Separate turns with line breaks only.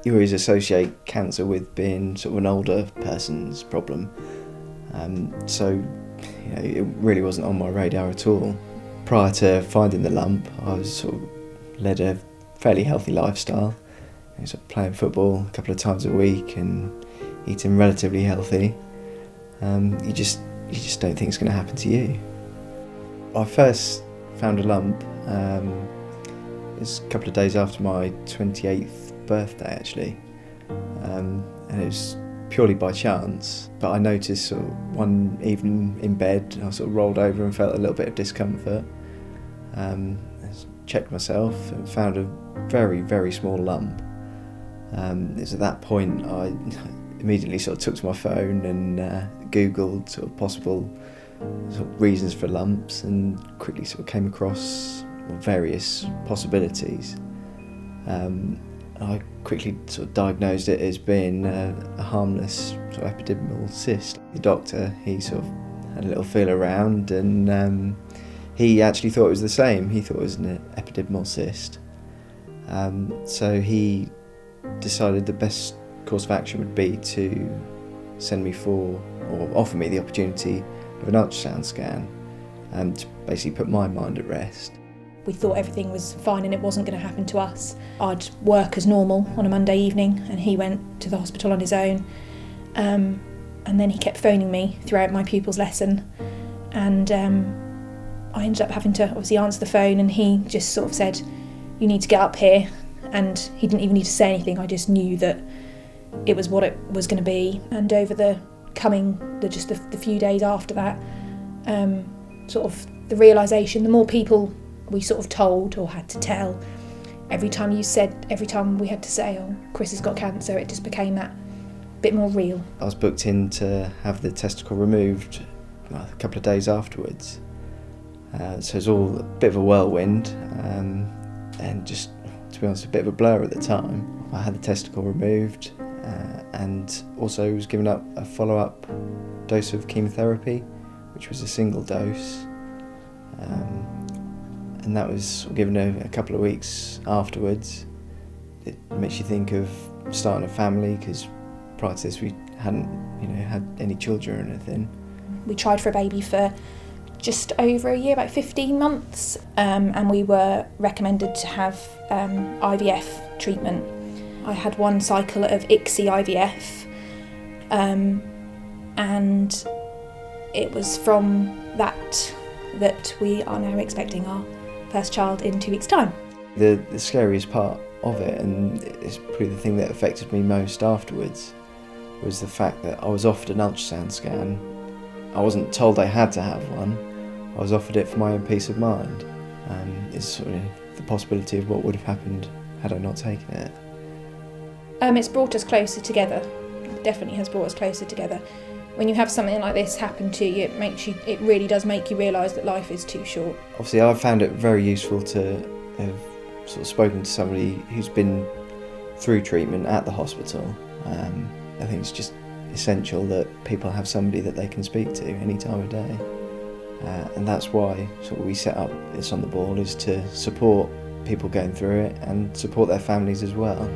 you always associate cancer with being sort of an older person's problem. So it really wasn't on my radar at all. Prior to finding the lump, I was sort of led a fairly healthy lifestyle. I was playing football a couple of times a week and eating relatively healthy. You just don't think it's going to happen to you. I first found a lump it was a couple of days after my 28th birthday actually, and it was purely by chance. But I noticed sort of one evening in bed, I sort of rolled over and felt a little bit of discomfort. I checked myself and found a very, very small lump. It was at that point I immediately sort of took to my phone and Googled sort of possible sort of reasons for lumps, and quickly sort of came across various possibilities. I quickly sort of diagnosed it as being a harmless sort of epididymal cyst. The doctor, he sort of had a little feel around, and he actually thought it was the same. He thought it was an epididymal cyst. So he decided the best course of action would be to send me for, or offer me the opportunity of an ultrasound scan, to basically put my mind at rest.
We thought everything was fine and it wasn't going to happen to us. I'd work as normal on a Monday evening and he went to the hospital on his own. And then he kept phoning me throughout my pupils' lesson, and I ended up having to obviously answer the phone, and he just sort of said, "You need to get up here," and he didn't even need to say anything. I just knew that it was what it was going to be. And over the few days after that, sort of the realisation, the more people we sort of told or had to tell, every time we had to say, "Oh, Chris has got cancer," it just became that bit more real.
I was booked in to have the testicle removed a couple of days afterwards. So it was all a bit of a whirlwind, and just, to be honest, a bit of a blur at the time. I had the testicle removed, and also was given up a follow-up dose of chemotherapy, which was a single dose. And that was given a couple of weeks afterwards. It makes you think of starting a family, because prior to this we hadn't had any children or anything.
We tried for a baby for just over a year, about 15 months, and we were recommended to have IVF treatment. I had one cycle of ICSI IVF, and it was from that we are now expecting our first child in 2 weeks' time.
The scariest part of it, and it's probably the thing that affected me most afterwards, was the fact that I was offered an ultrasound scan. I wasn't told I had to have one. I was offered it for my own peace of mind. It's sort of the possibility of what would have happened had I not taken it.
It's brought us closer together. It definitely has brought us closer together. When you have something like this happen to you, it really does make you realise that life is too short.
Obviously, I've found it very useful to have sort of spoken to somebody who's been through treatment at the hospital. I think it's just essential that people have somebody that they can speak to any time of day. And that's why sort of we set up this on the board, is to support people going through it and support their families as well.